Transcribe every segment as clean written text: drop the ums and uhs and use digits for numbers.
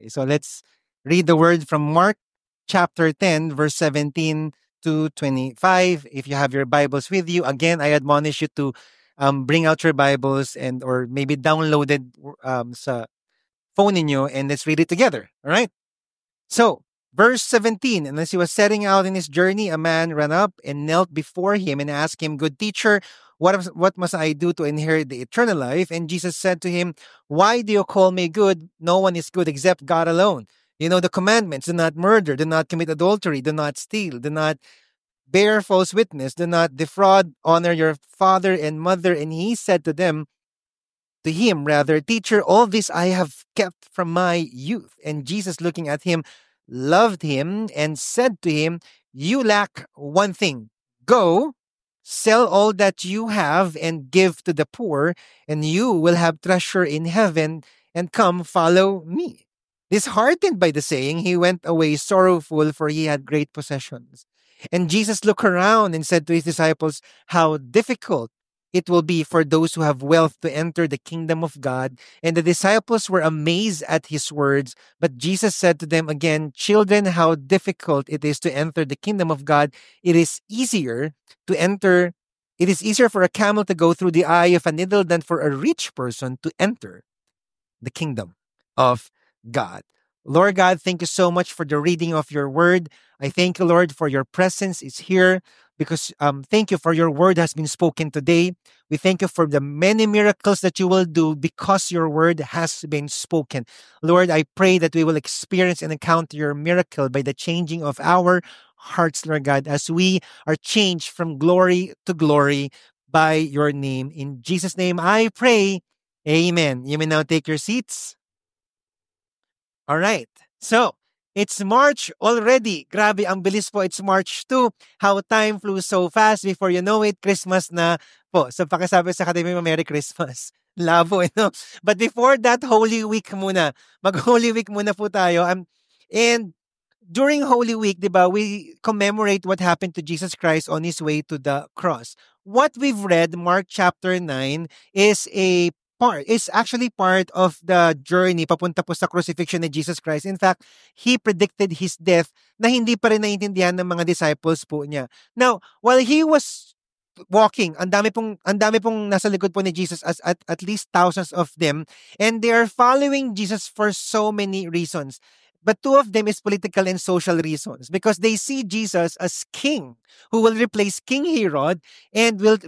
So let's read the word from Mark chapter 10, verse 17 to 25. If you have your Bibles with you, again, I admonish you to bring out your Bibles and or maybe download it sa phone ninyo and let's read it together. All right? So, verse 17, and as he was setting out in his journey, a man ran up and knelt before him and asked him, Good teacher, what must I do to inherit the eternal life? And Jesus said to him, Why do you call me good? No one is good except God alone. You know the commandments: do not murder, do not commit adultery, do not steal, do not bear false witness, do not defraud, honor your father and mother. And he said to him, rather, Teacher, all this I have kept from my youth. And Jesus, looking at him, loved him and said to him, You lack one thing. Go, sell all that you have and give to the poor, and you will have treasure in heaven, and come follow me. Disheartened by the saying, he went away sorrowful, for he had great possessions. And Jesus looked around and said to his disciples, How difficult it will be for those who have wealth to enter the kingdom of God. And the disciples were amazed at his words. But Jesus said to them again, Children, how difficult it is to enter the kingdom of God. It is easier to enter. It is easier for a camel to go through the eye of a needle than for a rich person to enter the kingdom of God. Lord God, thank you so much for the reading of your word. I thank you, Lord, for your presence is here because thank you for your word has been spoken today. We thank you for the many miracles that you will do because your word has been spoken. Lord, I pray that we will experience and encounter your miracle by the changing of our hearts, Lord God, as we are changed from glory to glory by your name. In Jesus' name I pray. Amen. You may now take your seats. All right. So, it's March already. Grabe, ang bilis po. It's March 2. How time flew so fast. Before you know it, Christmas na po. So, pakisabi sa Academy mo, Merry Christmas. Labo, no? But before that, Holy Week muna. Mag-Holy Week muna po tayo. And during Holy Week, di ba, we commemorate what happened to Jesus Christ on his way to the cross. What we've read, Mark chapter 9, is actually part of the journey papunta po sa crucifixion ni Jesus Christ. In fact, he predicted his death na hindi pa rin naiintindihan ng mga disciples po niya. Now, while he was walking, ang dami pong nasa likod po ni Jesus at least thousands of them, and they are following Jesus for so many reasons. But two of them is political and social reasons because they see Jesus as king who will replace King Herod and will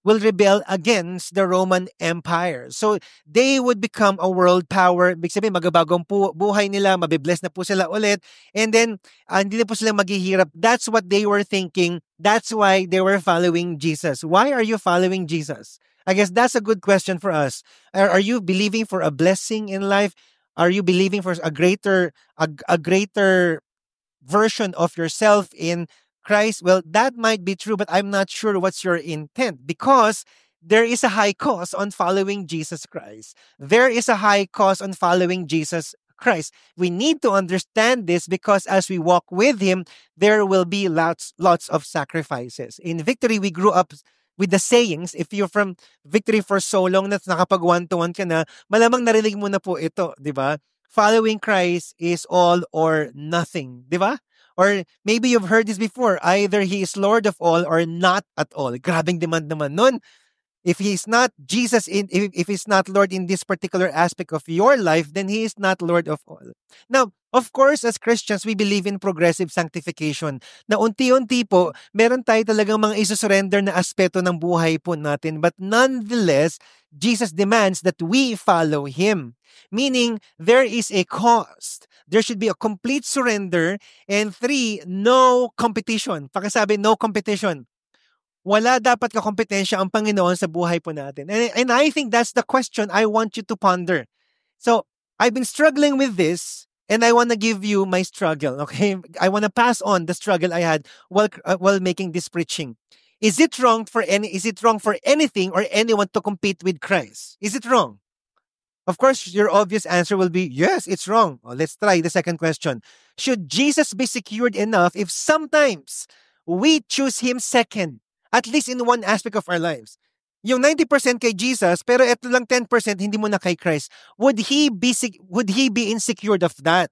rebel against the Roman Empire. So they would become a world power. Ibig sabihin, magabagong buhay nila, mabibless na po sila ulit. And then, hindi na po sila maghihirap. That's what they were thinking. That's why they were following Jesus. Why are you following Jesus? I guess that's a good question for us. Are you believing for a blessing in life? Are you believing for a greater version of yourself in Christ? Well, that might be true, but I'm not sure what's your intent because there is a high cost on following Jesus Christ. There is a high cost on following Jesus Christ. We need to understand this because as we walk with him, there will be lots of sacrifices. In Victory, we grew up with the sayings. If you're from Victory for so long na nakapag one-to-one ka na, malamang narinig mo na po ito, di ba? Following Christ is all or nothing, di ba? Or maybe you've heard this before, either he is Lord of all or not at all. Grabing demand naman nun. If he's not Jesus if he's not Lord in this particular aspect of your life, then he is not Lord of all. Now, of course, as Christians, we believe in progressive sanctification. Na unti-unti po, meron tayo talagang mga isusurrender na aspeto ng buhay po natin. But nonetheless, Jesus demands that we follow him. Meaning, there is a cost. There should be a complete surrender. And 3, no competition. Pakisabi, no competition. Wala dapat kakompetensya ang Panginoon sa buhay po natin. And I think that's the question I want you to ponder. So, I've been struggling with this and I want to give you my struggle, okay? I want to pass on the struggle I had while making this preaching. Is it wrong for anything or anyone to compete with Christ? Is it wrong? Of course, your obvious answer will be, yes, it's wrong. Let's try the second question. Should Jesus be secured enough if sometimes we choose him second, at least in one aspect of our lives? Yung 90% kay Jesus, pero ito lang 10% hindi mo na kay Christ. Would he be insecure of that?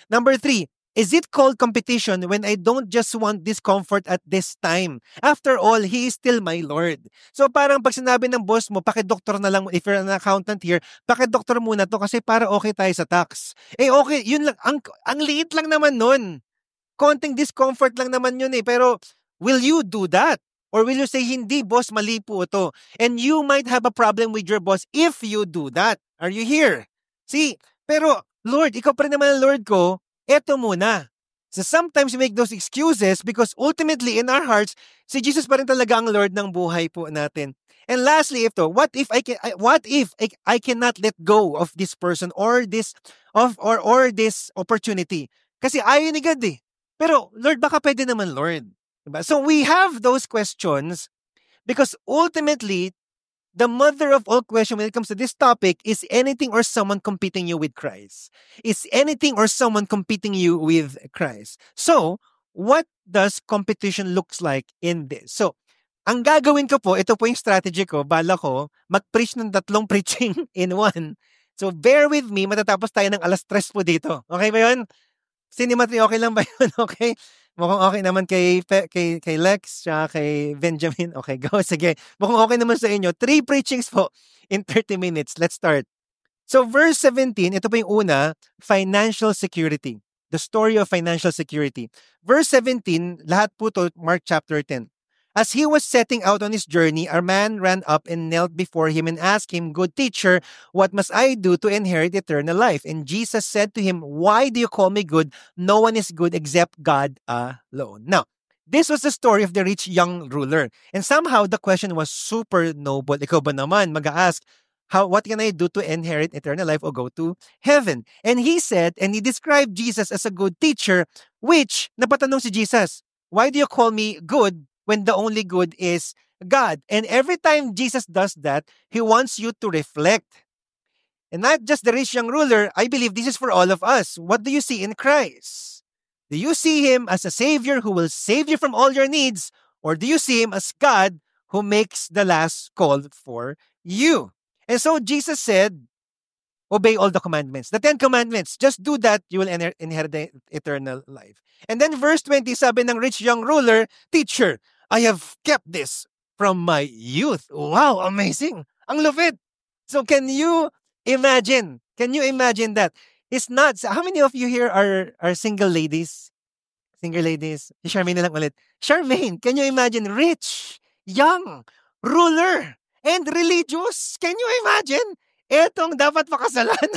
Number three, is it called competition when I don't just want discomfort at this time? After all, He is still my Lord. So parang pag sinabi ng boss mo, pakidoktor na lang, if you're an accountant here, pakidoktor muna to kasi para okay tayo sa tax. Eh okay, yun lang, ang liit lang naman nun. Konting discomfort lang naman yun eh. Pero will you do that? Or will you say, hindi boss, mali po ito. And you might have a problem with your boss if you do that. Are you here? See, pero Lord, ikaw pa rin naman ang Lord ko, eto muna. So sometimes we make those excuses because ultimately in our hearts, si Jesus pa rin talaga ang Lord ng buhay po natin. And lastly, what if I cannot let go of this person or this opportunity? Kasi ayaw ni God eh. Pero Lord, baka pwede naman Lord. Diba? So we have those questions because ultimately, the mother of all questions when it comes to this topic is anything or someone competing you with Christ. Is anything or someone competing you with Christ. So, what does competition looks like in this? So, ang gagawin ko po, ito po yung strategy ko, bala ko, mag-preach ng 3 preaching in one. So, bear with me, matatapos tayo ng 3:00 po dito. Okay ba yun? Cinematry, okay lang ba yun? Okay? Mukhang okay naman kay Lex, tsaka kay Benjamin. Okay, go. Sige. Mukhang okay naman sa inyo. 3 preachings po in 30 minutes. Let's start. So verse 17, ito po yung una, financial security. The story of financial security. Verse 17, lahat po to Mark chapter 10. As he was setting out on his journey, a man ran up and knelt before him and asked him, "Good teacher, what must I do to inherit eternal life?" And Jesus said to him, "Why do you call me good? No one is good except God alone." Now, this was the story of the rich young ruler. And somehow the question was super noble. Ikaw ba naman mag-ask, what can I do to inherit eternal life or go to heaven? And he said, and he described Jesus as a good teacher, which, napatanong si Jesus, "Why do you call me good when the only good is God?" And every time Jesus does that, He wants you to reflect. And not just the rich young ruler, I believe this is for all of us. What do you see in Christ? Do you see Him as a Savior who will save you from all your needs? Or do you see Him as God who makes the last call for you? And so Jesus said, obey all the commandments. The 10 commandments. Just do that, you will inherit the eternal life. And then verse 20, sabi ng rich young ruler, "Teacher, I have kept this from my youth." Wow, amazing. Ang lupit. So can you imagine? Can you imagine that? It's not, how many of you here are single ladies? Single ladies. Si Charmaine na lang ulit. Charmaine, can you imagine? Rich, young, ruler, and religious. Can you imagine? Etong dapat makasalan.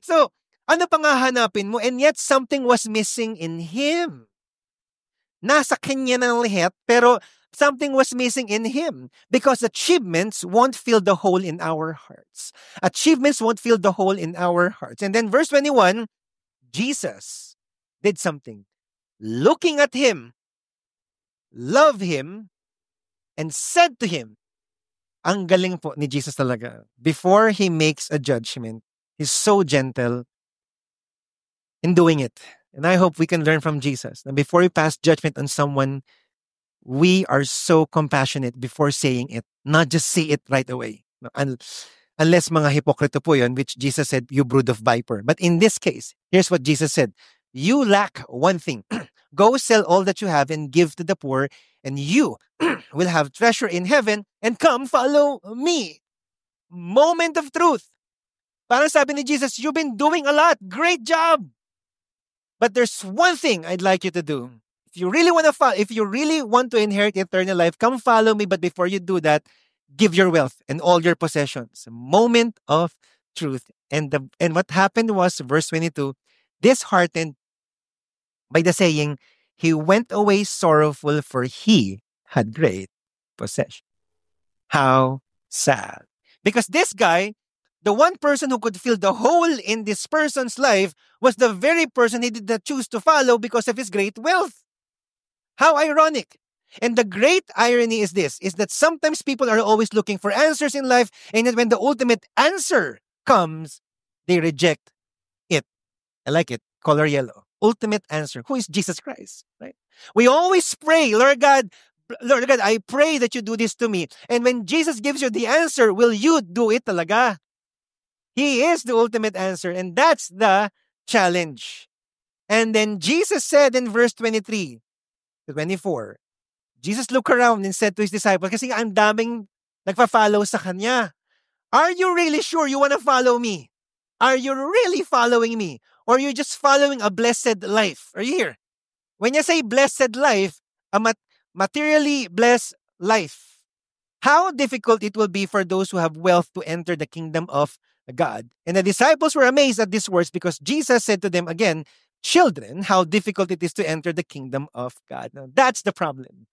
So, ano pang hahanapin mo? And yet, something was missing in him. Nasa kanya ng lahat, pero something was missing in him. Because achievements won't fill the hole in our hearts. Achievements won't fill the hole in our hearts. And then verse 21, Jesus did something. Looking at him, loved him, and said to him, ang galing po ni Jesus talaga. Before He makes a judgment, He's so gentle in doing it. And I hope we can learn from Jesus. And before we pass judgment on someone, we are so compassionate before saying it. Not just say it right away. Unless mga hipokrito po yun, which Jesus said, "You brood of viper." But in this case, here's what Jesus said. You lack one thing. Go sell all that you have and give to the poor, and you will have treasure in heaven, and come follow me. Moment of truth. Parang sabi ni Jesus, you've been doing a lot. Great job. But there's one thing I'd like you to do. If you really want to inherit eternal life, come follow me. But before you do that, give your wealth and all your possessions. Moment of truth. And what happened was, verse 22, disheartened by the saying, he went away sorrowful, for he had great possession. How sad. Because this guy, the one person who could fill the hole in this person's life, was the very person he did not choose to follow because of his great wealth. How ironic. And the great irony is this, is that sometimes people are always looking for answers in life, and yet when the ultimate answer comes, they reject it. I like it. Color yellow. Ultimate answer. Who is Jesus Christ? Right? We always pray, Lord God, Lord God, I pray that you do this to me. And when Jesus gives you the answer, will you do it talaga? He is the ultimate answer. And that's the challenge. And then Jesus said in verse 23 to 24, Jesus looked around and said to his disciples, kasi ang daming nagpa-follow sa kanya. Are you really sure you want to follow me? Are you really following me? Or are you just following a blessed life? Are you here? When you say blessed life, a materially blessed life, how difficult it will be for those who have wealth to enter the kingdom of God. And the disciples were amazed at these words because Jesus said to them again, children, how difficult it is to enter the kingdom of God. Now, that's the problem.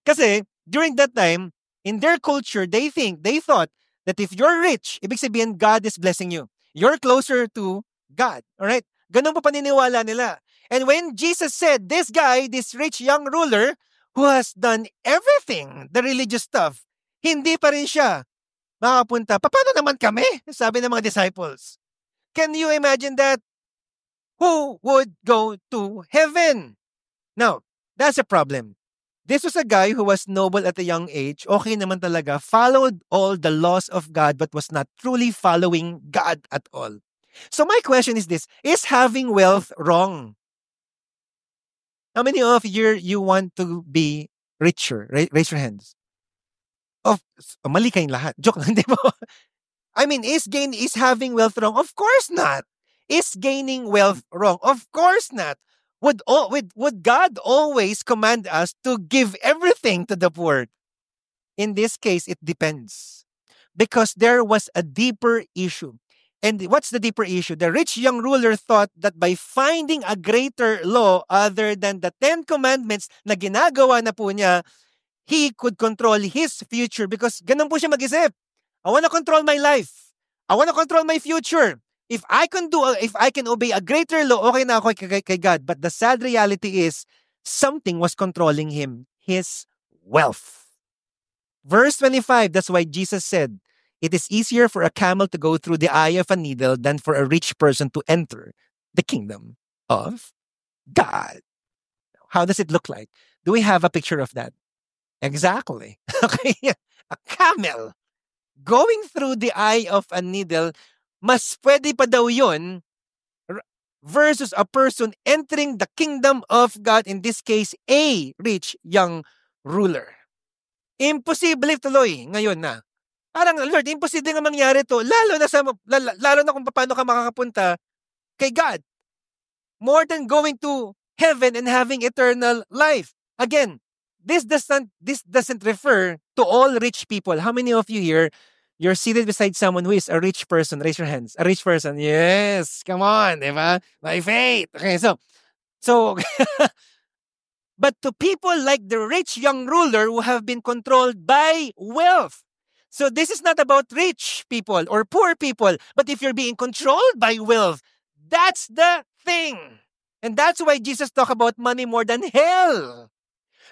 Kasi during that time, in their culture, they thought that if you're rich, ibig sabihin God is blessing you. You're closer to God. All right? Ganun pa paniniwala nila. And when Jesus said, this guy, this rich young ruler, who has done everything, the religious stuff, hindi pa rin siya makapunta. Paano naman kami? Sabi ng mga disciples. Can you imagine that? Who would go to heaven? Now, that's a problem. This was a guy who was noble at a young age, okay naman talaga, followed all the laws of God but was not truly following God at all. So my question is this, is having wealth wrong? How many of you want to be richer? Raise your hands. Mali kayong lahat. Joke lang, di ba? I mean, is having wealth wrong? Of course not. Is gaining wealth wrong? Of course not. Would God always command us to give everything to the poor? In this case, it depends. Because there was a deeper issue. And what's the deeper issue? The rich young ruler thought that by finding a greater law other than the 10 commandments na ginagawa na po niya, he could control his future because ganun po siya mag-isip. I want to control my life. I want to control my future. If I can obey a greater law, okay na ako kay God. But the sad reality is, something was controlling him, his wealth. Verse 25, that's why Jesus said, it is easier for a camel to go through the eye of a needle than for a rich person to enter the kingdom of God. How does it look like? Do we have a picture of that? Exactly. Okay, a camel going through the eye of a needle, mas pwede pa daw yun versus a person entering the kingdom of God, in this case, a rich young ruler. Imposible tuloy ngayon na. Parang, Lord, imposible nga mangyari to, lalo na kung paano ka makakapunta kay God. More than going to heaven and having eternal life. Again, this doesn't refer to all rich people. How many of you here, you're seated beside someone who is a rich person? Raise your hands. A rich person. Yes. Come on. Diba? By faith. Okay, so but to people like the rich young ruler who have been controlled by wealth. So this is not about rich people or poor people, but if you're being controlled by wealth, that's the thing. And that's why Jesus talked about money more than hell.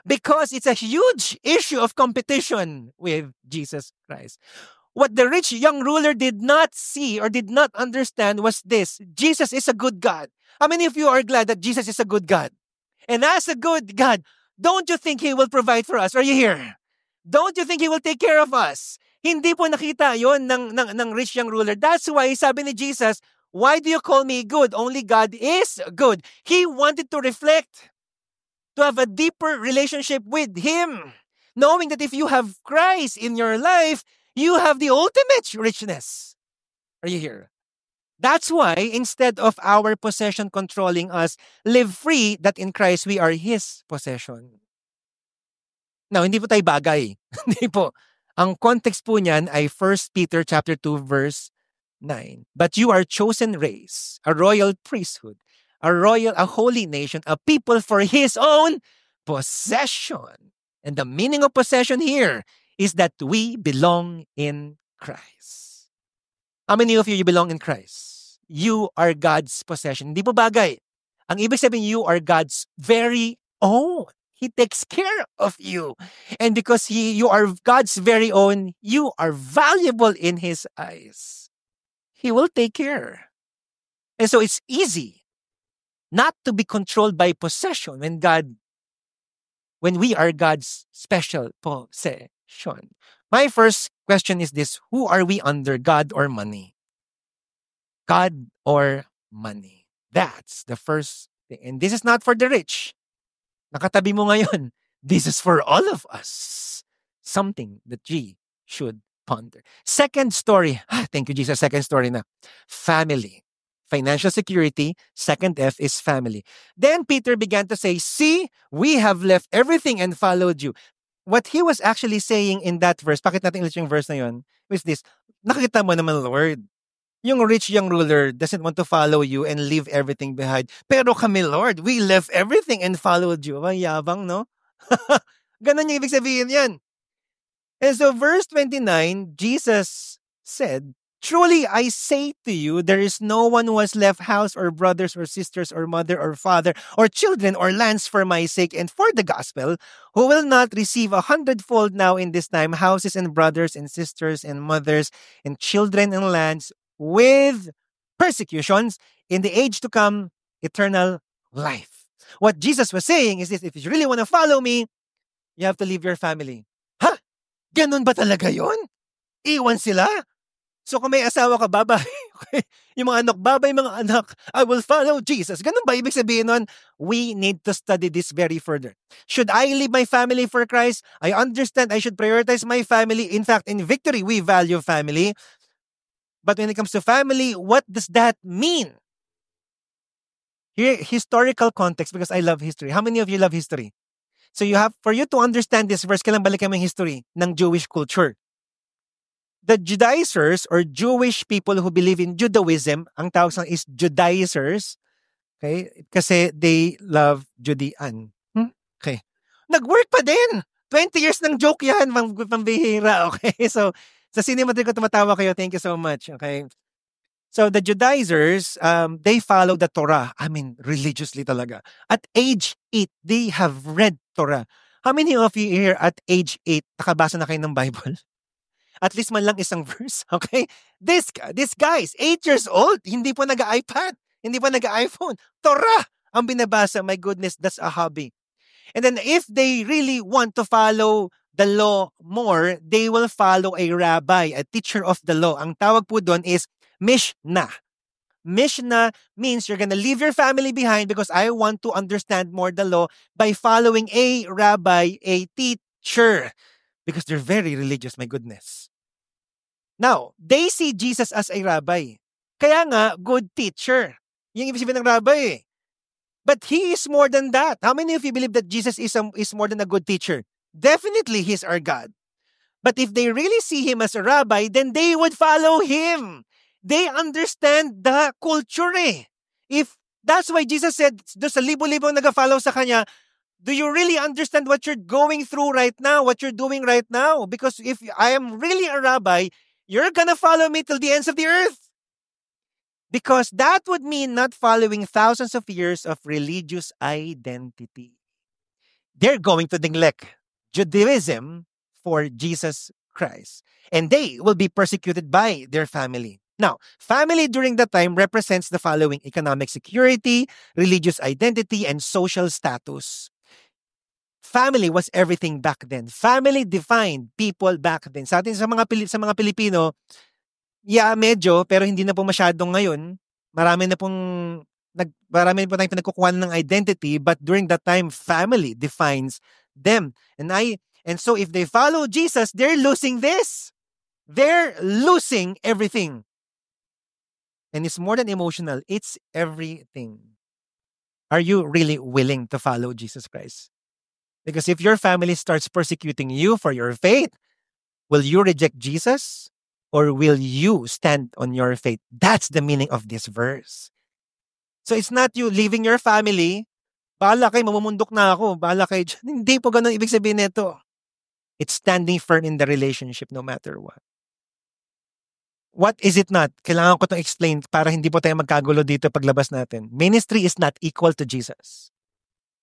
Because it's a huge issue of competition with Jesus Christ. What the rich young ruler did not see or did not understand was this. Jesus is a good God. How many of you are glad that Jesus is a good God? And as a good God, don't you think He will provide for us? Are you here? Don't you think He will take care of us? Hindi po nakita yon ng rich young ruler. That's why sabi ni Jesus, why do you call me good? Only God is good. He wanted to reflect, to have a deeper relationship with Him. Knowing that if you have Christ in your life, you have the ultimate richness. Are you here? That's why, instead of our possession controlling us, live free that in Christ we are His possession. Now, hindi po tayo bagay. Hindi po. Ang context po niyan ay 1 Peter chapter 2 verse 9. But you are chosen race, a royal priesthood, a holy nation, a people for His own possession. And the meaning of possession here is that we belong in Christ. How many of you belong in Christ? You are God's possession. Hindi po bagay. Ang ibig sabihin, you are God's very own. He takes care of you. And because you are God's very own, you are valuable in His eyes. He will take care. And so it's easy not to be controlled by possession when God when we are God's special possession. My first question is this: who are we under, God or money? God or money? That's the first thing. And this is not for the rich. Nakatabi mo ngayon. This is for all of us. Something that we should ponder. Second story. Thank you, Jesus. Second story na. Family. Financial security. Second F is family. Then Peter began to say, see, we have left everything and followed you. What he was actually saying in that verse, pakit natin ulit yung verse na yun, was this: nakikita mo naman, Lord, yung rich young ruler doesn't want to follow you and leave everything behind. Pero kami, Lord, we left everything and followed you. Ang yabang, no? Ganon yung ibig sabihin yan. And so verse 29, Jesus said, truly I say to you, there is no one who has left house or brothers or sisters or mother or father or children or lands for my sake and for the gospel, who will not receive 100-fold now in this time houses and brothers and sisters and mothers and children and lands with persecutions in the age to come, eternal life. What Jesus was saying is this: if you really want to follow me, you have to leave your family. Ha? Ganun ba talaga yun? Iwan sila? So kung may asawa ka, babay. Yung mga anak, babay mga anak. I will follow Jesus. Ganun ba ibig sabihin nun? We need to study this very further. Should I leave my family for Christ? I understand I should prioritize my family. In fact, in Victory, we value family. But when it comes to family, what does that mean? Here, historical context, because I love history. How many of you love history? So you have, for you to understand this verse, kailangan balikan mo yung history ng Jewish culture. The Judaizers or Jewish people who believe in Judaism, ang tawag sa is Judaizers, okay? Kasi they love Judean. Okay. Nag-work pa din. 20 years ng joke yan, pambihira, okay? So, sa Cinematry ko tumatawa kayo, thank you so much, okay? So, the Judaizers, they follow the Torah. I mean, religiously talaga. At age 8, they have read Torah. How many of you here at age 8, nakabasa na kayo ng Bible? At least man lang isang verse, okay? This guy is 8 years old, hindi pa nag-iPad, hindi pa nag-iPhone. Torah ang binabasa. My goodness, that's a hobby. And then if they really want to follow the law more, they will follow a rabbi, a teacher of the law. Ang tawag po doon is Mishnah. Mishnah means you're gonna leave your family behind because I want to understand more the law by following a rabbi, a teacher. Because they're very religious, my goodness. Now, they see Jesus as a rabbi. Kaya nga, good teacher. Yung ibig sabihin ng rabbi. But he is more than that. How many of you believe that Jesus is more than a good teacher? Definitely, he's our God. But if they really see him as a rabbi, then they would follow him. They understand the culture eh. If that's why Jesus said, do sa libo-libo nag-follow sa kanya, do you really understand what you're going through right now, what you're doing right now? Because if I am really a rabbi, you're gonna follow me till the ends of the earth. Because that would mean not following thousands of years of religious identity. They're going to neglect Judaism for Jesus Christ. And they will be persecuted by their family. Now, family during that time represents the following: economic security, religious identity, and social status. Family was everything back then. Family defined people back then. Sa atin, sa mga Pilipino, yeah, medyo, pero hindi na po masyadong ngayon. Marami na po tayong pinagkukuha ng identity, but during that time, family defines them. And so if they follow Jesus, they're losing this. They're losing everything. And it's more than emotional. It's everything. Are you really willing to follow Jesus Christ? Because if your family starts persecuting you for your faith, will you reject Jesus? Or will you stand on your faith? That's the meaning of this verse. So it's not you leaving your family, bahala kayo, mamumundok na ako, bahala kayo dyan. Hindi po ganun ibig sabihin nito. It's standing firm in the relationship no matter what. What is it not? Kailangan ko itong explain para hindi po tayo magkagulo dito paglabas natin. Ministry is not equal to Jesus.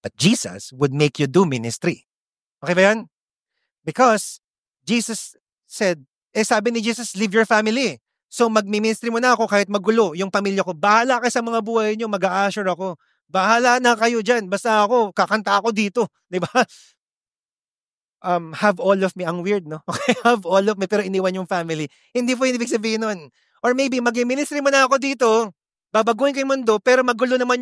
But Jesus would make you do ministry. Okay ba yan? Because Jesus said, sabi ni Jesus, leave your family. So magmi-ministry mo na ako kahit magulo. Yung pamilya ko, bahala ka sa mga buhay niyo, mag-a-assure ako. Bahala na kayo dyan. Basta ako, kakanta ako dito. Diba? have all of me. Ang weird, no? Okay, have all of me pero iniwan yung family. Hindi po yung ibig sabihin nun. Or maybe mag-ministry mo na ako dito, babaguhin ko yung mundo, pero magulo naman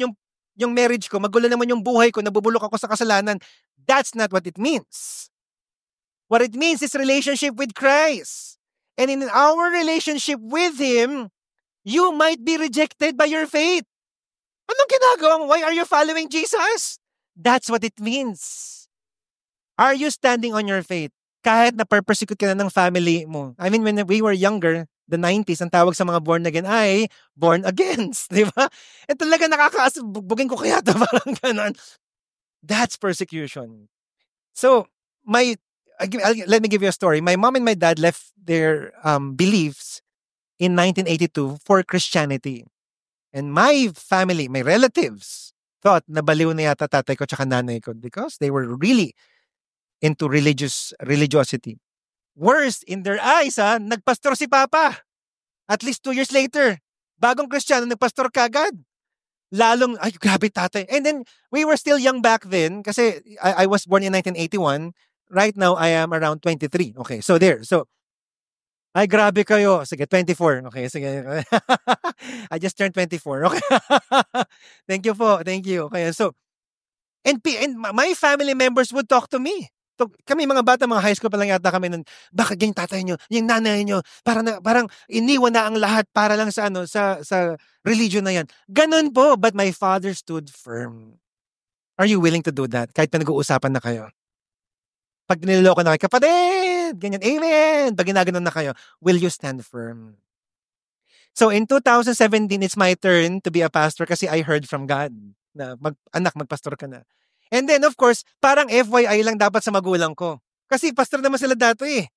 yung marriage ko, magulo naman yung buhay ko, nabubulok ako sa kasalanan. That's not what it means. What it means is relationship with Christ. And in our relationship with Him, you might be rejected by your faith. Anong ginagawa mo? Why are you following Jesus? That's what it means. Are you standing on your faith? Kahit na persecute ka na ng family mo. I mean, when we were younger, the 90s, ang tawag sa mga born again ay born against. Di ba? E talaga bugin ko kaya ito. Parang ganon. That's persecution. So, let me give you a story. My mom and my dad left their beliefs in 1982 for Christianity. And my family, my relatives, thought na baliw na yata tatay ko tsaka nanay ko because they were really into religiosity. Worst, in their eyes, nagpastor si Papa. At least 2 years later, bagong Kristiyano, nagpastor kagad. Lalong, ay, grabe tatay. And then, we were still young back then kasi I was born in 1981. Right now, I am around 23. Okay, so there. So, ay, grabe kayo. Sige, 24. Okay, sige. I just turned 24. Okay. Thank you po. Thank you. Okay, so, and my family members would talk to me. Kami mga bata, mga high school pa lang yata kami nun, baka yung tatay nyo, yung nanay nyo, parang iniwan na ang lahat para lang sa religion na yan. Ganun po, but my father stood firm. Are you willing to do that? Kahit pa nag-uusapan na kayo. Pag niloloko na kayo, kapatid, ganyan, amen. Pag ginaganon na kayo, will you stand firm? So in 2017, it's my turn to be a pastor kasi I heard from God na anak, magpastor ka na. And then, of course, parang FYI lang dapat sa magulang ko. Kasi pastor naman sila dati eh.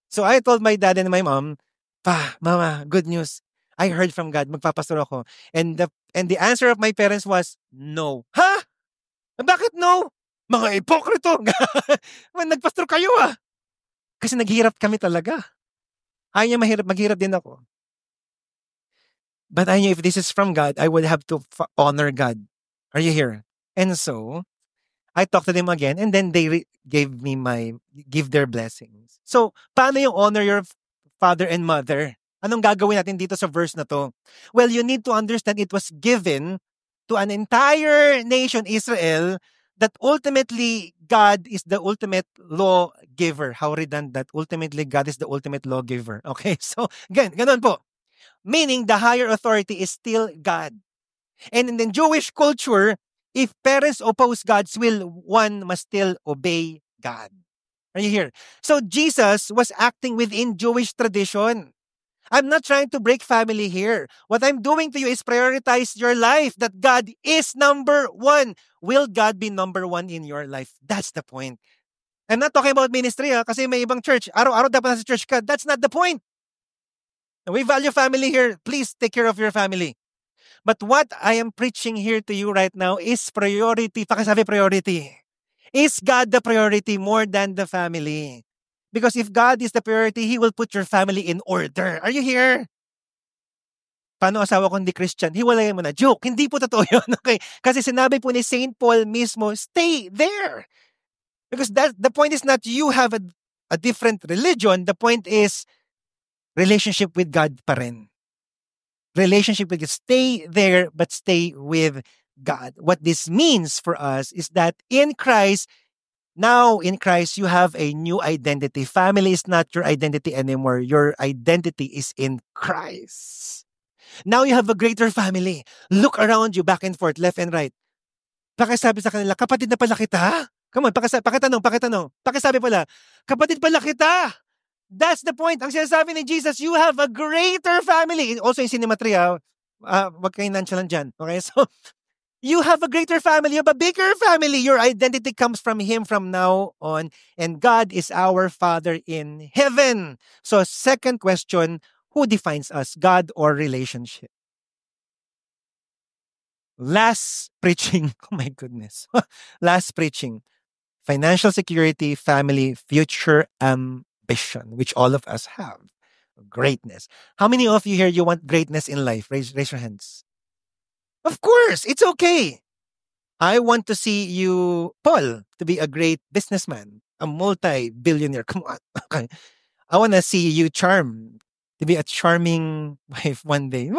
So I told my dad and my mom, Pa, Mama, good news. I heard from God, magpapastor ako. And the answer of my parents was, no. Ha? Bakit no? Mga ipokrito. Nagpastor kayo ah. Kasi naghihirap kami talaga. Ayaw niya maghirap din ako. But I knew if this is from God, I would have to honor God. Are you here? And so, I talked to them again and then they give their blessings. So, paano yung honor your father and mother? Anong gagawin natin dito sa verse na to? Well, you need to understand it was given to an entire nation, Israel, that ultimately God is the ultimate lawgiver. How redundant. Ultimately, God is the ultimate lawgiver. Okay, so, ganun po. Meaning, the higher authority is still God. And in the Jewish culture, if parents oppose God's will, one must still obey God. Are you here? So Jesus was acting within Jewish tradition. I'm not trying to break family here. What I'm doing to you is prioritize your life, that God is number one. Will God be number one in your life? That's the point. I'm not talking about ministry kasi may ibang church. Araw-araw dapat nasa church ka. That's not the point. We value family here. Please take care of your family. But what I am preaching here to you right now is priority. Pakisabi priority. Is God the priority more than the family? Because if God is the priority, He will put your family in order. Are you here? Paano asawa ko hindi Christian? Hiwalayan mo na. Joke. Hindi po totoo yun. Okay? Kasi sinabi po ni St. Paul mismo, stay there. Because the point is not you have a different religion. The point is relationship with God pa rin. Relationship with God. Stay there, but stay with God. What this means for us is that in Christ, now in Christ, you have a new identity. Family is not your identity anymore. Your identity is in Christ. Now you have a greater family. Look around you, back and forth, left and right. Pakisabi sa kanila, kapatid na pala kita. Come on, pakitanong. Pakisabi pala, kapatid pala kita. That's the point. Ang sinasabi ni Jesus, you have a greater family. Also in Cinematria, wag kayong nonchalant dyan. Okay, so you have a greater family, you have a bigger family. Your identity comes from Him from now on. And God is our Father in heaven. So second question, who defines us, God or relationship? Last preaching, oh my goodness. Last preaching, financial security, family, future ambition, which all of us have. Greatness. How many of you here, you want greatness in life? Raise your hands. Of course, it's okay. I want to see you, Paul, to be a great businessman. a multi-billionaire. Come on. Okay. I want to see you to be a charming wife one day.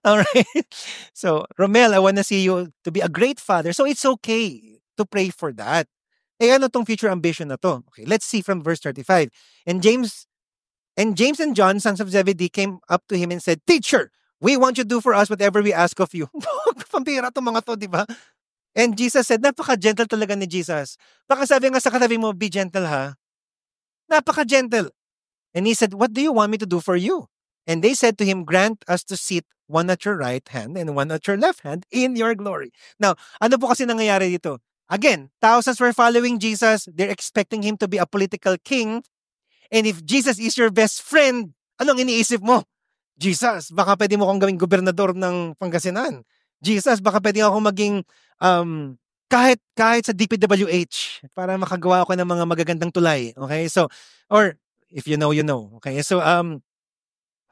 All right. So, Romel, I want to see you to be a great father. So, it's okay to pray for that. Eh, ano tong future ambition na to? Okay, let's see from verse 35. And James and John, sons of Zebedee, came up to him and said, Teacher, we want you to do for us whatever we ask of you. Pampira tong mga to, di ba? And Jesus said, napaka-gentle talaga ni Jesus. Baka sabi nga sa katabi mo, be gentle ha. Napaka-gentle. And he said, what do you want me to do for you? And they said to him, grant us to sit one at your right hand and one at your left hand in your glory. Now, ano po kasi nangyayari dito? Again, thousands were following Jesus. They're expecting him to be a political king. And if Jesus is your best friend, anong iniisip mo? Jesus, baka pwede mo akong gawing gobernador ng Pangasinan. Jesus, baka pwede akong maging kahit sa DPWH para makagawa ako ng mga magagandang tulay. Okay? So, or if you know, you know. Okay? So,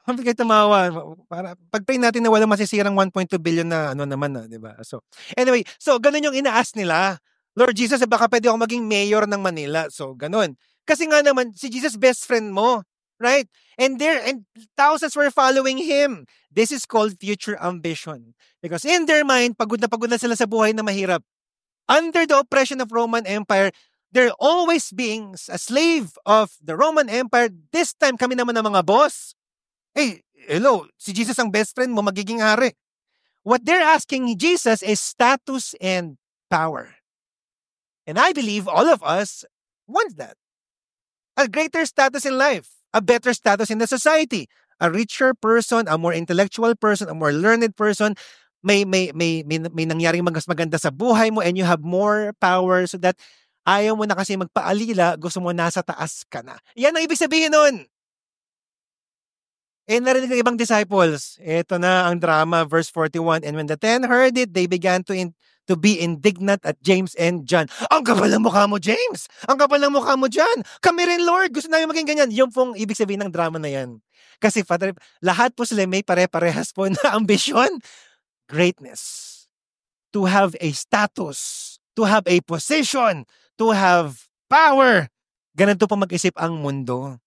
hindi kayo tumawa. Para, pag-pray natin na walang masisirang 1.2 billion na ano naman na, di ba? So, anyway, so ganun yung inaas nila. Lord Jesus, baka pwede ako maging mayor ng Manila. So, ganun. Kasi nga naman, si Jesus best friend mo. Right? And thousands were following him. This is called future ambition. Because in their mind, pagod na sila sa buhay na mahirap. Under the oppression of Roman Empire, they're always being a slave of the Roman Empire. This time, kami naman ang mga boss. Hey, hello, si Jesus ang best friend mo, magiging hari. What they're asking Jesus is status and power. And I believe all of us want that. A greater status in life, a better status in the society, a richer person, a more intellectual person, a more learned person, may nangyaring mas maganda sa buhay mo and you have more power so that ayaw mo na kasi magpaalila, gusto mo nasa taas ka na. Yan ang ibig sabihin nun. Eh, narinig ng ibang disciples. Ito na ang drama, verse 41. And when the 10 heard it, they began to be indignant at James and John. Ang kapal ng mukha mo, James! Ang kapal ng mukha mo, John! Kami rin, Lord! Gusto namin maging ganyan. Yung pong ibig sabihin ng drama na yan. Kasi, Father, lahat po sila may pare-parehas po na ambisyon. Greatness. To have a status. To have a position. To have power. Ganito po mag-isip ang mundo.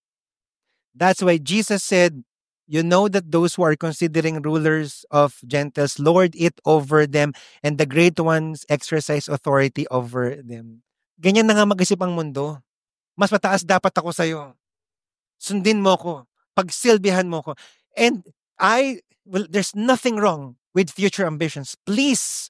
That's why Jesus said, you know that those who are considering rulers of Gentiles lord it over them, and the great ones exercise authority over them. Ganyan na nga mag-isip ang mundo. Mas mataas dapat ako sa'yo. Sundin mo ko. Pagsilbihan mo ko. And there's nothing wrong with future ambitions. Please,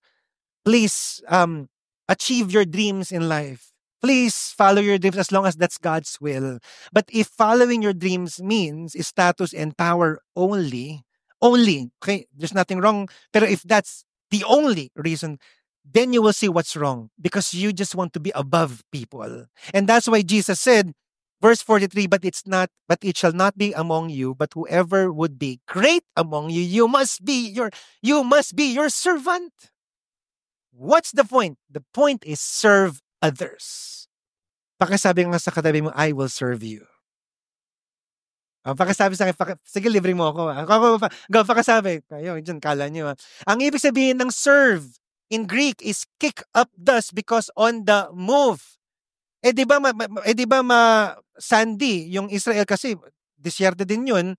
achieve your dreams in life. Please follow your dreams as long as that's God's will. But if following your dreams means status and power only, okay, there's nothing wrong. Pero if that's the only reason, then you will see what's wrong because you just want to be above people. And that's why Jesus said, verse 43, but it shall not be among you, but whoever would be great among you, you must be your servant. What's the point? The point is serve others. Pakisabi nga sa katabi mo, I will serve you. Pakisabi sa akin, sige, libre mo ako. Pakisabi. Kayo, dyan, kala nyo. Ang ibig sabihin ng serve in Greek is kick up dust because on the move. Di ba sandy, yung Israel kasi, disyerto din yun.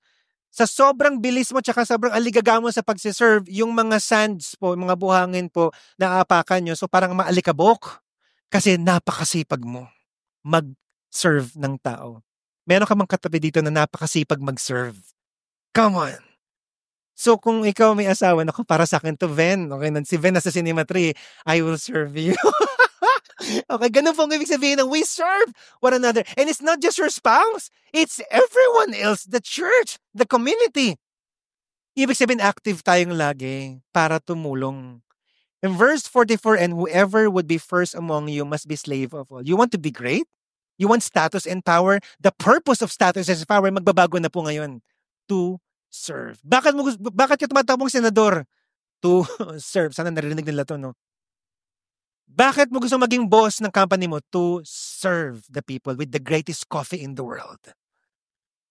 Sa sobrang bilis mo tsaka sobrang aligaga mo sa pagsiserve, yung mga sands po, mga buhangin po, naapakan nyo. So parang maalikabok. Kasi napakasipag mo mag-serve ng tao. Meron ka mang katabi dito na napakasipag mag-serve. Come on. So kung ikaw may asawa, naku, para sa akin to Ven. Okay, si Ven nasa Cinema 3, I will serve you. Okay, ganun po ang ibig sabihin ng we serve one another. And it's not just your spouse. It's everyone else, the church, the community. Ibig sabihin, active tayong lagi para tumulong. In verse 44, and whoever would be first among you must be slave of all. You want to be great? You want status and power? The purpose of status and power, magbabago na po ngayon. To serve. Bakit ka tumatawag senador? To serve. Sana narinig nila to, no? Bakit mo gusto maging boss ng company mo? To serve the people with the greatest coffee in the world.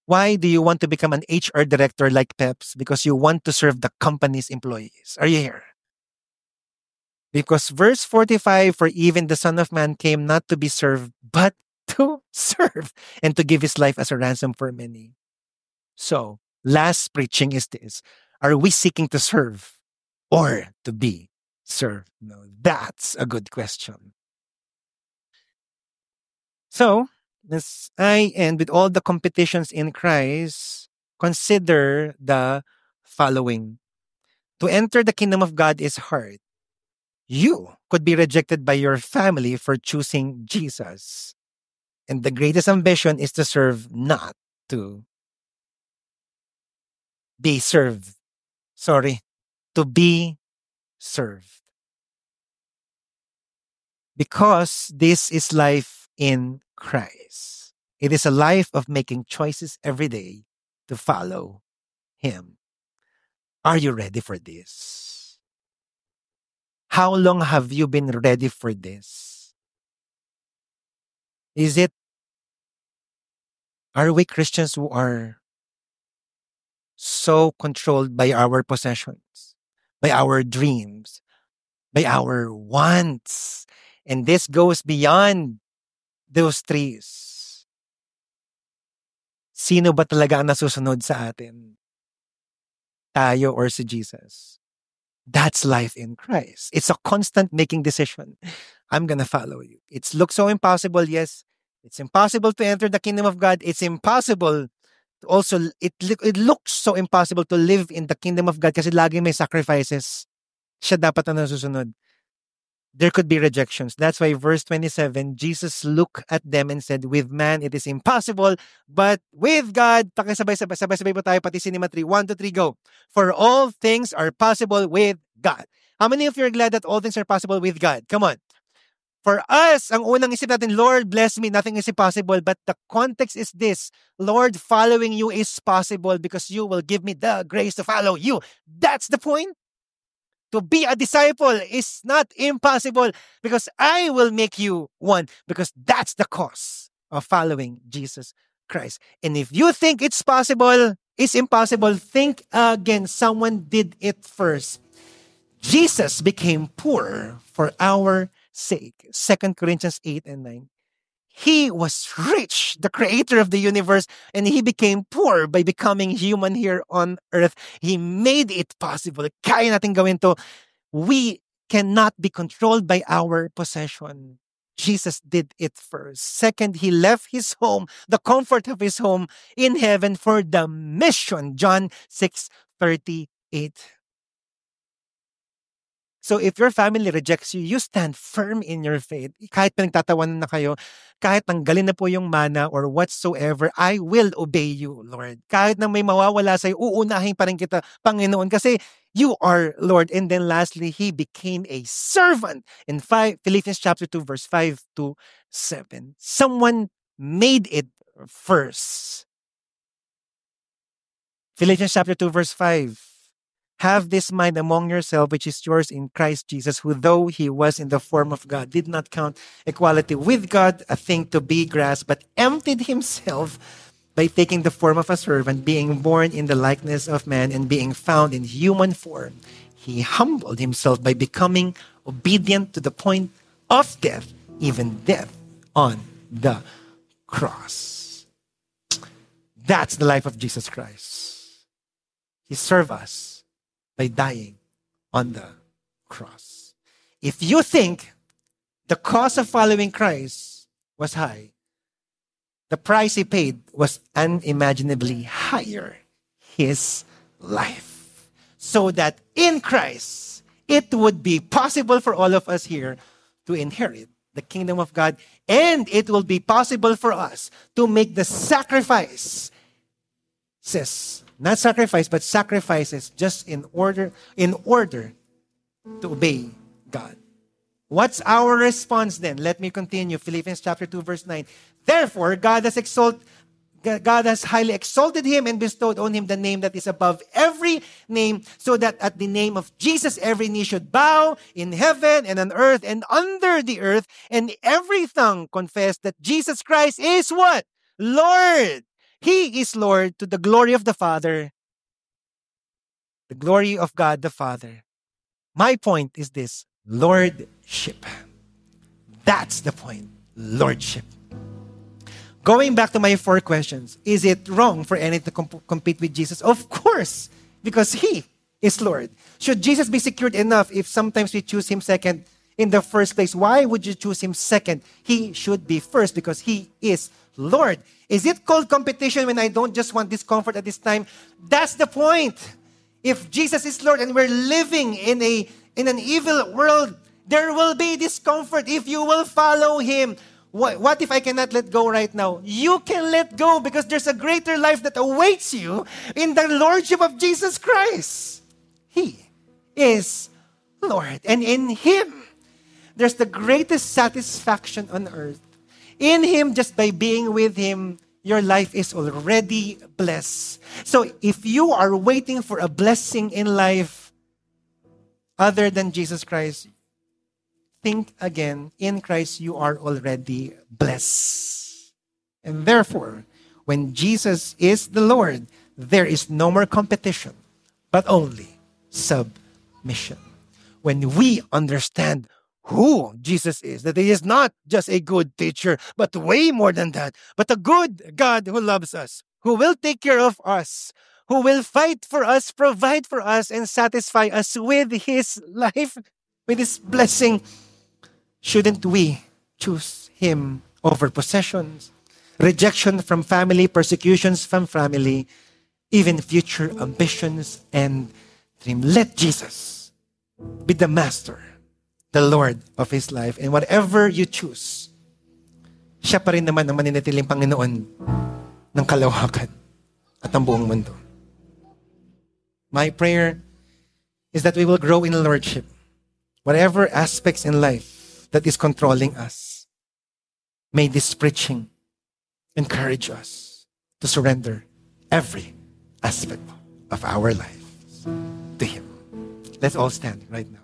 Why do you want to become an HR director like Peps? Because you want to serve the company's employees. Are you here? Because verse 45, for even the Son of Man came not to be served, but to serve and to give his life as a ransom for many. So, last preaching is this. Are we seeking to serve or to be served? No, that's a good question. So, as I end with all the competitions in Christ, consider the following. To enter the kingdom of God is hard. You could be rejected by your family for choosing Jesus. And the greatest ambition is to serve, not to be served. Sorry, to be served. Because this is life in Christ. It is a life of making choices every day to follow Him. Are you ready for this? How long have you been ready for this? Is it, are we Christians who are so controlled by our possessions, by our dreams, by our wants? And this goes beyond those trees. Sino ba talaga ang nasusunod sa atin? Tayo or si Jesus? That's life in Christ. It's a constant making decision. I'm gonna follow you. It looks so impossible, yes. It's impossible to enter the kingdom of God. It's impossible to also, it looks so impossible to live in the kingdom of God kasi lagi may sacrifices. Siya dapat na nasusunod. There could be rejections. That's why verse 27, Jesus looked at them and said, with man it is impossible, but with God, sabay-sabay po tayo, pati Cinema 3, 1, 2, 3, go. For all things are possible with God. How many of you are glad that all things are possible with God? Come on. For us, ang unang isip natin, Lord, bless me, nothing is impossible. But the context is this, Lord, following you is possible because you will give me the grace to follow you. That's the point. To be a disciple is not impossible because I will make you one, because that's the cause of following Jesus Christ. And if you think it's possible, it's impossible, think again. Someone did it first. Jesus became poor for our sake. 2 Corinthians 8 and 9. He was rich, the creator of the universe, and he became poor by becoming human here on earth. He made it possible. Kaya natin gawin to. We cannot be controlled by our possession. Jesus did it first. Second, he left his home, the comfort of his home in heaven for the mission. John 6:38. So if your family rejects you, you stand firm in your faith. Kahit pinagtatawanan na kayo, kahit tanggalin na po yung mana or whatsoever, I will obey you, Lord. Kahit na may mawawala sa'yo, uunahin pa rin kita, Panginoon, kasi you are Lord. And then lastly, he became a servant. In Philippians chapter 2, verse 5 to 7. Someone made it first. Philippians chapter 2, verse 5. Have this mind among yourself, which is yours in Christ Jesus, who though he was in the form of God, did not count equality with God a thing to be grasped, but emptied himself by taking the form of a servant, being born in the likeness of man and being found in human form. He humbled himself by becoming obedient to the point of death, even death on the cross. That's the life of Jesus Christ. He served us by dying on the cross. If you think the cost of following Christ was high, the price he paid was unimaginably higher. His life. So that in Christ, it would be possible for all of us here to inherit the kingdom of God, and it will be possible for us to make the sacrifice. Not sacrifice, but sacrifices just in order to obey God. What's our response then? Let me continue. Philippians chapter 2, verse 9. Therefore, God has highly exalted him and bestowed on him the name that is above every name, so that at the name of Jesus every knee should bow in heaven and on earth and under the earth, and every tongue confess that Jesus Christ is what? Lord. He is Lord, to the glory of the Father, the glory of God the Father. My point is this. Lordship. That's the point. Lordship. Going back to my 4 questions, is it wrong for any to compete with Jesus? Of course, because He is Lord. Should Jesus be secured enough if sometimes we choose Him second in the first place? Why would you choose Him second? He should be first because He is Lord. Is it called competition when I don't just want discomfort at this time? That's the point. If Jesus is Lord and we're living in an evil world, there will be discomfort if you will follow Him. What if I cannot let go right now? You can let go because there's a greater life that awaits you in the Lordship of Jesus Christ. He is Lord. And in Him, there's the greatest satisfaction on earth. In Him, just by being with Him, your life is already blessed. So if you are waiting for a blessing in life other than Jesus Christ, think again. In Christ, you are already blessed. And therefore, when Jesus is the Lord, there is no more competition, but only submission. When we understand who Jesus is, that He is not just a good teacher, but way more than that, but a good God who loves us, who will take care of us, who will fight for us, provide for us, and satisfy us with His life, with His blessing. Shouldn't we choose Him over possessions, rejection from family, persecutions from family, even future ambitions and dreams? Let Jesus be the master, the Lord of his life. And whatever you choose, siya pa rin naman ang maninatiling Panginoon ng kalawakan at ang buong mundo. My prayer is that we will grow in Lordship. Whatever aspects in life that is controlling us, may this preaching encourage us to surrender every aspect of our lives to Him. Let's all stand right now.